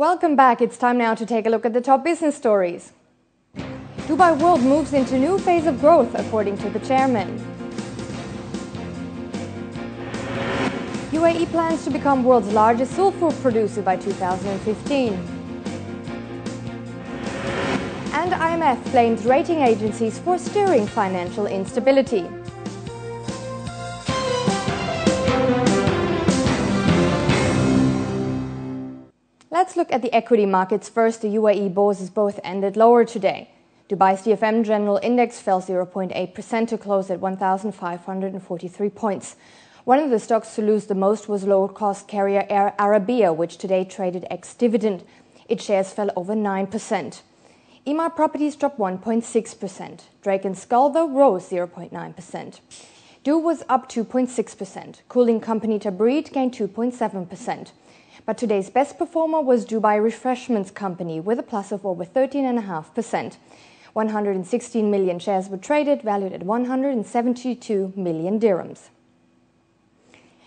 Welcome back. It's time now to take a look at the top business stories. Dubai World moves into a new phase of growth, according to the chairman. UAE plans to become world's largest sulfur producer by 2015. And IMF blames rating agencies for stirring financial instability. Let's look at the equity markets first. The UAE bourses both ended lower today. Dubai's DFM General Index fell 0.8% to close at 1,543 points. One of the stocks to lose the most was low-cost carrier Air Arabia, which today traded ex-dividend. Its shares fell over 9%. Emaar Properties dropped 1.6%. Drake & Skull, though, rose 0.9%. DO was up 2.6%. Cooling company Tabreed gained 2.7%. But today's best performer was Dubai Refreshments Company, with a plus of over 13.5%. 116 million shares were traded, valued at 172 million dirhams.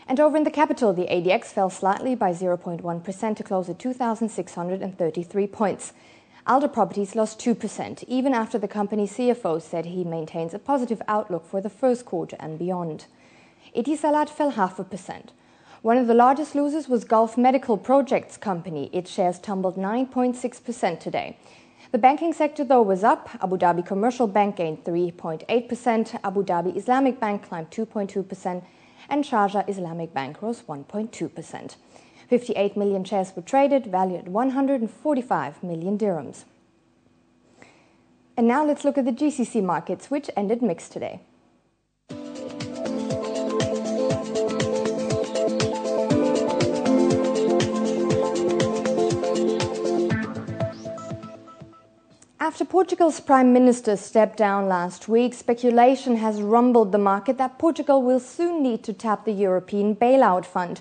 And over in the capital, the ADX fell slightly by 0.1% to close at 2,633 points. Alder Properties lost 2%, even after the company's CFO said he maintains a positive outlook for the first quarter and beyond. Etisalat fell 0.5%. One of the largest losers was Gulf Medical Projects Company. Its shares tumbled 9.6% today. The banking sector, though, was up. Abu Dhabi Commercial Bank gained 3.8%, Abu Dhabi Islamic Bank climbed 2.2%, and Sharjah Islamic Bank rose 1.2%. 58 million shares were traded, valued at 145 million dirhams. And now let's look at the GCC markets, which ended mixed today. After Portugal's Prime Minister stepped down last week, speculation has rumbled the market that Portugal will soon need to tap the European bailout fund.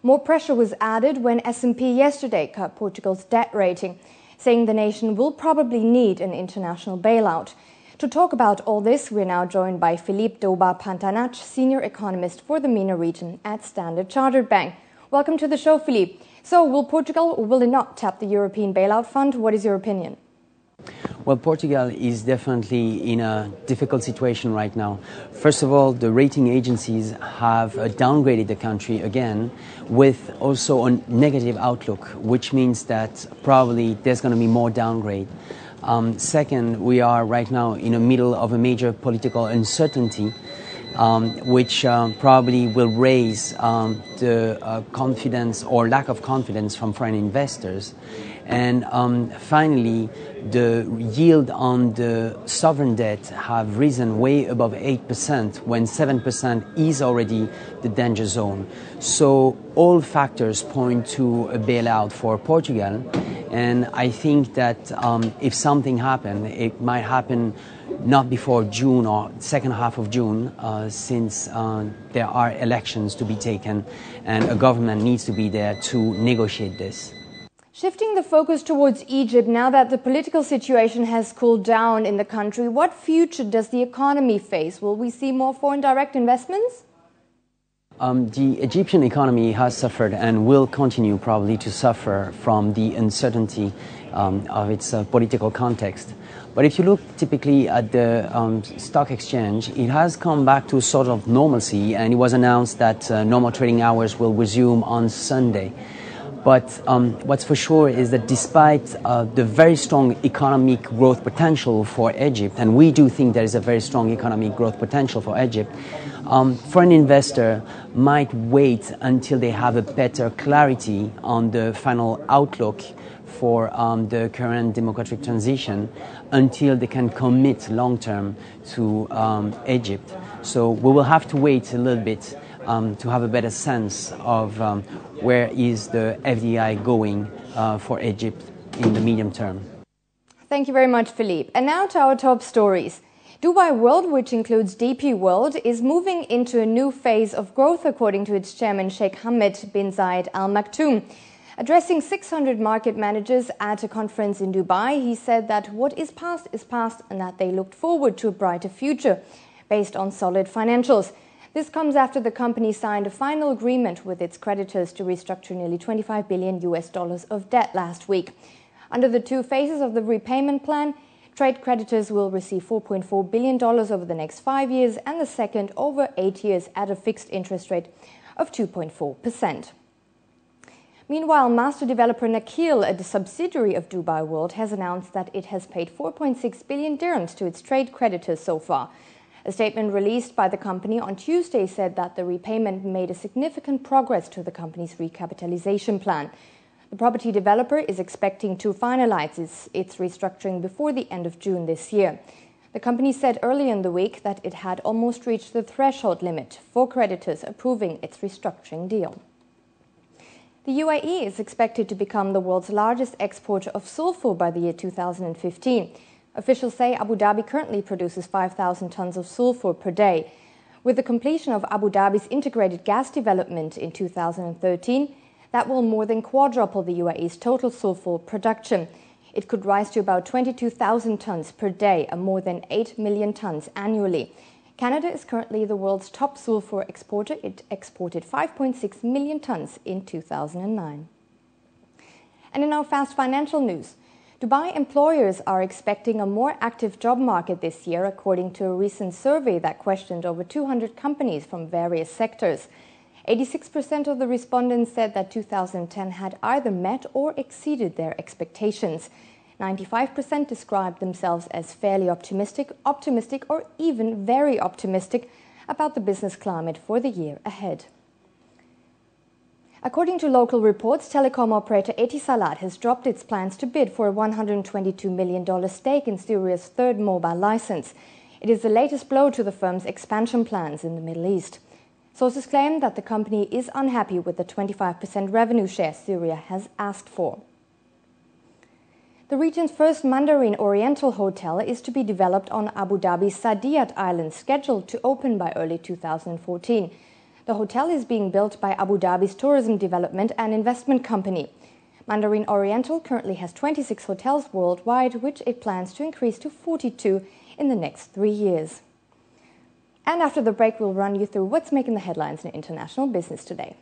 More pressure was added when S&P yesterday cut Portugal's debt rating, saying the nation will probably need an international bailout. To talk about all this, we're now joined by Philippe Dauba-Pantanacce, Senior Economist for the MENA region at Standard Chartered Bank. Welcome to the show, Philippe. So, will Portugal or will it not tap the European bailout fund? What is your opinion? Well, Portugal is definitely in a difficult situation right now. First of all, the rating agencies have downgraded the country again with also a negative outlook, which means that probably there's going to be more downgrade. Second, we are right now in the middle of a major political uncertainty, which probably will raise the confidence or lack of confidence from foreign investors. And finally, the yield on the sovereign debt have risen way above 8% when 7% is already the danger zone. So all factors point to a bailout for Portugal. And I think that if something happens, it might happen not before June or second half of June, since there are elections to be taken and a government needs to be there to negotiate this. Shifting the focus towards Egypt, now that the political situation has cooled down in the country, what future does the economy face? Will we see more foreign direct investments? The Egyptian economy has suffered and will continue probably to suffer from the uncertainty of its political context. But if you look typically at the stock exchange, it has come back to sort of normalcy, and it was announced that normal trading hours will resume on Sunday. But what's for sure is that despite the very strong economic growth potential for Egypt, and we do think there is a very strong economic growth potential for Egypt, foreign investor might wait until they have a better clarity on the final outlook for the current democratic transition until they can commit long-term to Egypt. So we will have to wait a little bit to have a better sense of where is the FDI going for Egypt in the medium term. Thank you very much, Philippe. And now to our top stories. Dubai World, which includes DP World, is moving into a new phase of growth, according to its chairman Sheikh Hamad bin Zayed Al Maktoum. Addressing 600 market managers at a conference in Dubai, he said that what is past and that they looked forward to a brighter future based on solid financials. This comes after the company signed a final agreement with its creditors to restructure nearly $25 billion of debt last week. Under the two phases of the repayment plan, trade creditors will receive $4.4 billion over the next 5 years and the second over 8 years at a fixed interest rate of 2.4%. Meanwhile, master developer Nakheel, a subsidiary of Dubai World, has announced that it has paid 4.6 billion dirhams to its trade creditors so far. A statement released by the company on Tuesday said that the repayment made a significant progress to the company's recapitalization plan. The property developer is expecting to finalize its restructuring before the end of June this year. The company said earlier in the week that it had almost reached the threshold limit for creditors approving its restructuring deal. The UAE is expected to become the world's largest exporter of sulfur by the year 2015. Officials say Abu Dhabi currently produces 5,000 tons of sulfur per day. With the completion of Abu Dhabi's integrated gas development in 2013, that will more than quadruple the UAE's total sulfur production. It could rise to about 22,000 tons per day, or more than 8 million tons annually. Canada is currently the world's top sulfur exporter. It exported 5.6 million tons in 2009. And in our fast financial news, Dubai employers are expecting a more active job market this year, according to a recent survey that questioned over 200 companies from various sectors. 86% of the respondents said that 2010 had either met or exceeded their expectations. 95% described themselves as fairly optimistic, or even very optimistic about the business climate for the year ahead. According to local reports, telecom operator Etisalat has dropped its plans to bid for a $122 million stake in Syria's third mobile license. It is the latest blow to the firm's expansion plans in the Middle East. Sources claim that the company is unhappy with the 25% revenue share Syria has asked for. The region's first Mandarin Oriental hotel is to be developed on Abu Dhabi's Saadiyat Island, scheduled to open by early 2014. The hotel is being built by Abu Dhabi's tourism development and investment company. Mandarin Oriental currently has 26 hotels worldwide, which it plans to increase to 42 in the next 3 years. And after the break, we'll run you through what's making the headlines in international business today.